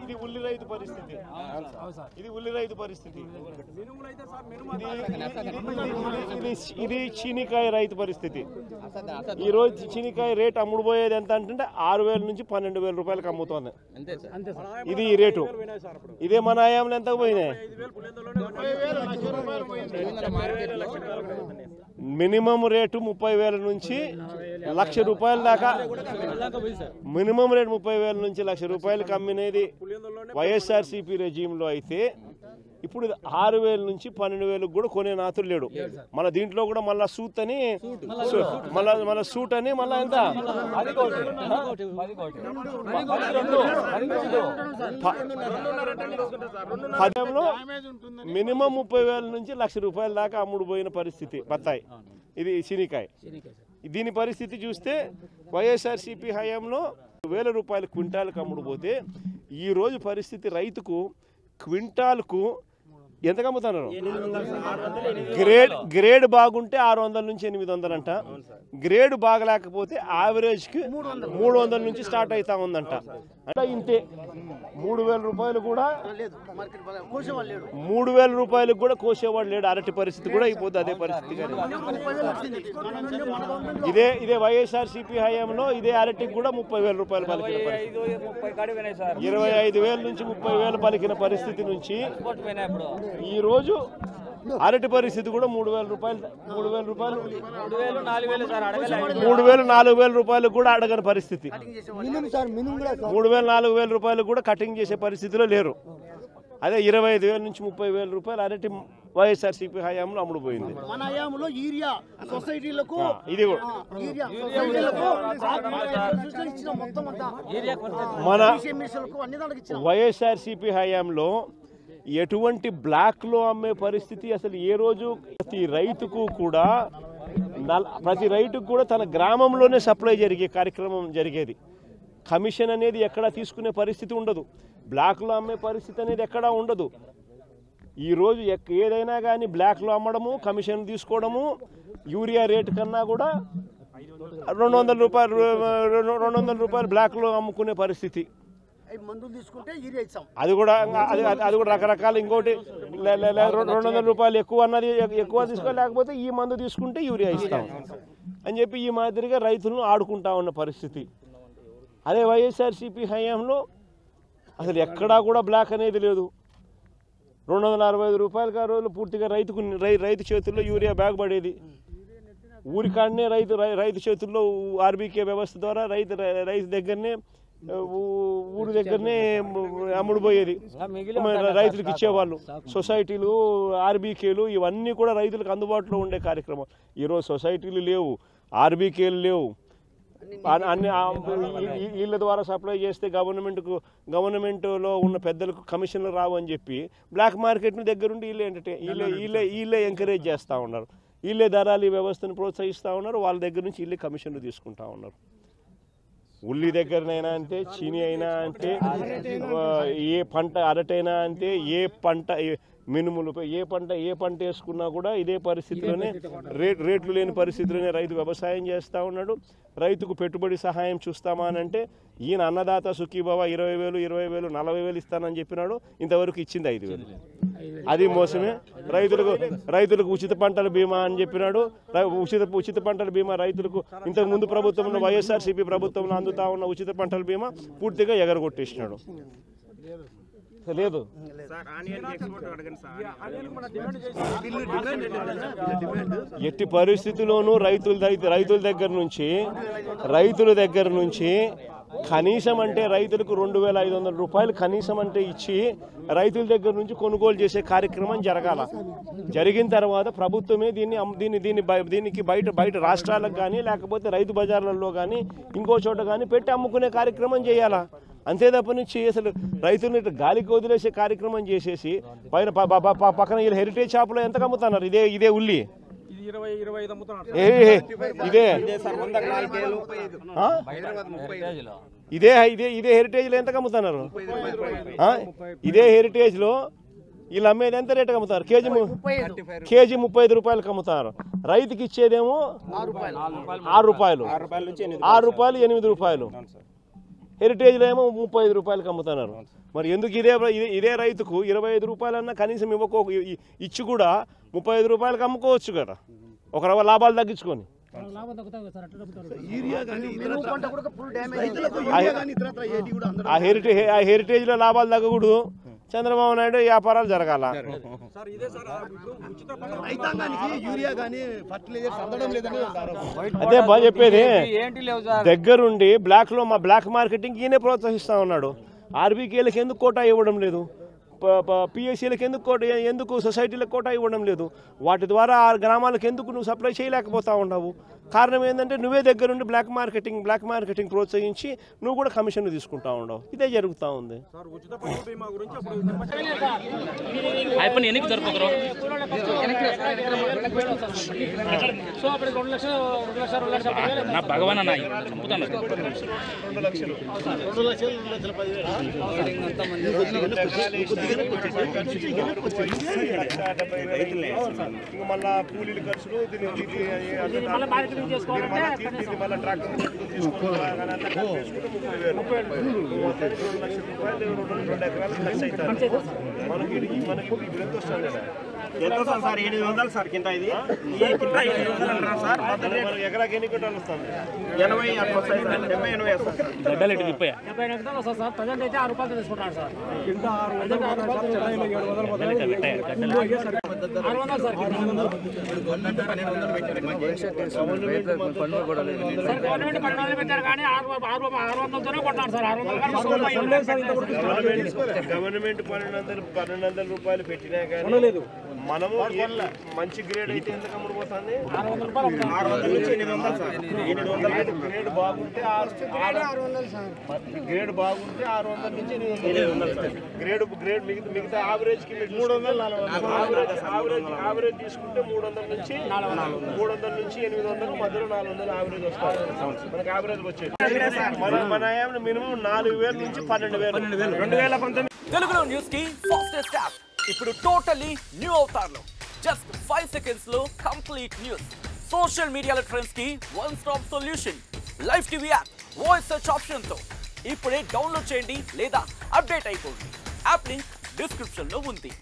ఇది ఉల్లి రైతు పరిస్థితి. ఇది చీనికాయ రైతు పరిస్థితి. ఈ రోజు చీనికాయ రేట్ అమ్ముడుపోయేది ఎంత అంటే 6,000 నుంచి 12,000 రూపాయలకు అమ్ముతోంది. ఇది ఈ రేటు. ఇదే మన ఆయాంలో ఎంత పోయినాయి? మినిమం రేటు 30,000 నుంచి 1,00,000 రూపాయల దాకా. మినిమం రేటు 30,000 నుంచి 1,00,000 రూపాయలకు అమ్మినది వైఎస్ఆర్సీపీ రెజీమ్లో అయితే ఇప్పుడు 6,000 నుంచి 12,000 కూడా కొనే నాతులు లేడు. మన దీంట్లో కూడా మళ్ళా సూట్ అని మళ్ళా సూట్ అని మళ్ళా ఎంత పదంలో మినిమం 30,000 నుంచి 1,00,000 రూపాయల దాకా అమ్ముడు పోయిన పరిస్థితి బత్తాయి. ఇది శీనికాయ. దీని పరిస్థితి చూస్తే వైఎస్ఆర్సీపీ హయాంలో 1,000 రూపాయలు క్వింటాల్కి అమ్ముడు పోతే ఈ రోజు పరిస్థితి రైతుకు క్వింటాల్కు ఎంతకు అమ్ముతున్నారు? గ్రేడ్ బాగుంటే 600 నుంచి 800 అంట. గ్రేడ్ బాగలేకపోతే యావరేజ్కి 300 నుంచి స్టార్ట్ అవుతా ఉందంట. అంటే ఇంతే 3,000 రూపాయలు కూడా 3,000 రూపాయలకు కూడా కోసేవాడు లేడు. అరటి పరిస్థితి కూడా అయిపోతుంది అదే పరిస్థితి. ఇదే వైఎస్ఆర్సీపీ హయాంలో ఇదే అరటికి కూడా 30,000 రూపాయలు పలికిన పరిస్థితి. 25,000 నుంచి 30,000 పలికిన పరిస్థితి నుంచి ఈ రోజు అరటి పరిస్థితి కూడా 3,000 రూపాయలు 4,000 రూపాయలు కూడా అడగని పరిస్థితి. 3,000-4,000 రూపాయలు కూడా కటింగ్ చేసే పరిస్థితిలో లేరు. అదే 25,000 నుంచి 30,000 రూపాయలు అరటి వైఎస్ఆర్సీపీ హయాంలో అమ్ముడు పోయింది. మన వైఎస్ఆర్సీపీ హయాంలో ఎటువంటి బ్లాక్లో అమ్మే పరిస్థితి అసలు ఏ రోజు ప్రతి రైతుకు కూడా తన గ్రామంలోనే సప్లై జరిగే కార్యక్రమం జరిగేది. కమిషన్ అనేది ఎక్కడా తీసుకునే పరిస్థితి ఉండదు. బ్లాక్లో అమ్మే పరిస్థితి అనేది ఎక్కడా ఉండదు. ఈరోజు ఏదైనా కానీ బ్లాక్లో అమ్మడము, కమిషన్ తీసుకోవడము, యూరియా రేటు కన్నా కూడా 200 రూపాయలు బ్లాక్లో అమ్ముకునే పరిస్థితి. అది కూడా రకరకాల ఇంకోటి 200 రూపాయలు ఎక్కువ తీసుకోలేకపోతే ఈ మందు తీసుకుంటే యూరియా ఇస్తాం అని చెప్పి ఈ మాదిరిగా రైతులను ఆడుకుంటా ఉన్న పరిస్థితి. అదే వైఎస్ఆర్సీపీ హయాంలో అసలు ఎక్కడా కూడా బ్లాక్ అనేది లేదు. 265 రూపాయలకి ఆ రోజులు పూర్తిగా రైతు చేతుల్లో యూరియా బ్యాగ్ పడేది. ఊరికాడనే రైతు చేతుల్లో ఆర్బీకే వ్యవస్థ ద్వారా రైతు దగ్గరనే ఊరి దగ్గరనే అమ్ముడుపోయేది. రైతులకు ఇచ్చేవాళ్ళు. సొసైటీలు, ఆర్బీకేలు ఇవన్నీ కూడా రైతులకు అందుబాటులో ఉండే కార్యక్రమం. ఈరోజు సొసైటీలు లేవు, ఆర్బీకేలు లేవు. అన్ని వీళ్ళ ద్వారా సప్లై చేస్తే గవర్నమెంట్లో ఉన్న పెద్దలకు కమిషన్లు రావు అని చెప్పి బ్లాక్ మార్కెట్ను దగ్గరుండి వీళ్ళే ఎంకరేజ్ చేస్తూ ఉన్నారు. వీళ్ళే దళారీ వ్యవస్థను ప్రోత్సహిస్తూ ఉన్నారు. వాళ్ళ దగ్గర నుంచి వీళ్ళే కమిషన్లు తీసుకుంటా ఉన్నారు. ఉల్లి దగ్గరనైనా అంతే, చీని అయినా అంతే, ఏ పంట అరటైనా అంతే, ఏ పంట మినుములపై ఏ పంట వేసుకున్నా కూడా ఇదే పరిస్థితిలోనే రేట్లు లేని పరిస్థితిలోనే రైతు వ్యవసాయం చేస్తూ ఉన్నాడు. రైతుకు పెట్టుబడి సహాయం చూస్తామా అని అంటే ఈయన అన్నదాత సుఖీభవ 20,000 40,000 ఇస్తానని చెప్పినాడు. ఇంతవరకు ఇచ్చింది 5,000. అది మోసమే. రైతులకు ఉచిత పంటల బీమా అని చెప్పినాడు. ఉచిత పంటల బీమా రైతులకు ఇంతకు ముందు ప్రభుత్వంలో వైఎస్ఆర్సీపీ ప్రభుత్వంలో అందుతా ఉన్న ఉచిత పంటల బీమా పూర్తిగా ఎగరగొట్టేసినాడు. లేదు ఎట్టి పరిస్థితుల్లోనూ రైతుల దగ్గర నుంచి కనీసం అంటే రైతులకు 2,500 రూపాయలు కనీసం అంటే ఇచ్చి రైతుల దగ్గర నుంచి కొనుగోలు చేసే కార్యక్రమం జరగాల. జరిగిన తర్వాత ప్రభుత్వమే దీనికి బయట రాష్ట్రాలకు కానీ లేకపోతే రైతు బజార్లలో కానీ ఇంకో చోట కానీ పెట్టి అమ్ముకునే కార్యక్రమం చేయాలా. అంతే తప్ప నుంచి అసలు రైతులను గాలికి వదిలేసే కార్యక్రమం చేసేసి పక్కన వీళ్ళు హెరిటేజ్ షాపులో ఎంత అమ్ముతున్నారు? ఇదే ఉల్లి ఇదే హెరిటేజ్ లో ఎంత అమ్ముతున్నారు? ఇదే హెరిటేజ్ లో వీళ్ళు అమ్మేది ఎంత రేటుకి అమ్ముతారు? కేజీ 35 రూపాయలకి అమ్ముతారు. రైతుకి ఇచ్చేదేమో 6 రూపాయలు, 8 రూపాయలు. హెరిటేజ్లో ఏమో 35 రూపాయలకి అమ్ముతున్నారు. మరి ఎందుకు ఇదే రైతుకు 25 రూపాయలన్నా కనీసం ఇచ్చి కూడా 35 రూపాయలకి అమ్ముకోవచ్చు కదా, ఒక రవ్వ లాభాలు తగ్గించుకొని. ఆ హెరిటేజ్లో లాభాలు తగ్గకూడదు, చంద్రబాబు నాయుడు వ్యాపారాలు జరగాల. అదే బాగా చెప్పేది. దగ్గరుండి బ్లాక్ మార్కెటింగ్ ఈయనే ప్రోత్సహిస్తా ఉన్నాడు. ఆర్బీకేలకు ఎందుకు కోటా ఇవ్వడం లేదు? పిఎస్సీలకు ఎందుకు సొసైటీలకు కోటా ఇవ్వడం లేదు? వాటి ద్వారా ఆ గ్రామాలకు ఎందుకు నువ్వు సప్లై చేయలేకపోతా ఉన్నావు? కారణం ఏంటంటే నువ్వే దగ్గరుండి బ్లాక్ మార్కెటింగ్ ప్రోత్సహించి నువ్వు కూడా కమిషన్ తీసుకుంటా ఉండవు. ఇదే జరుగుతూ ఉంది. మళ్ళా కూలీల ఖర్చులు సార్ 800 సార్ కింద. ఇది ఎకరాకి ఎన్ని క్వింటాలు వస్తుంది? 80 అట్లా వస్తాయి సార్. 70-80 సార్. ప్రజెంట్ అయితే 6 రూపాయలు తీసుకుంటారు సార్. గవర్నమెంట్ 1200 పెట్టారు కానీ 600తోనే కొట్టారు సార్. 600 గవర్నమెంట్ 1200 రూపాయలు పెట్టినా కానీ మనము మంచి గ్రేడ్ అయితే ఎంత అమ్ముడుపోతుంది? 600 నుంచి 800 సార్. 800 గ్రేడ్ బాగుంటే 600 నుంచి 800. గ్రేడ్ మిగతా యావరేజ్ కి 300 యావరేజ్ తీసుకుంటే 300 నుంచి 800 మధ్యలో 400 యావరేజ్ వస్తుంది. మనకి యావరేజ్ వచ్చేది మన మినిమం 4000 నుంచి 12,000. 2019 తెలుగులో న్యూస్ కి ఫాస్టెస్ట్ యాప్ ఇప్పుడు టోటల్లీ న్యూ అవతార్లో జస్ట్ 5 సెకండ్స్ లో కంప్లీట్ న్యూస్. సోషల్ మీడియాలో ట్రెండ్స్ కి one stop solution. Live TV app voice search option తో ఇప్పుడే డౌన్లోడ్ చేయండి లేదా అప్డేట్ అయిపోండి. యాప్ లింక్ డిస్క్రిప్షన్ లో ఉంది.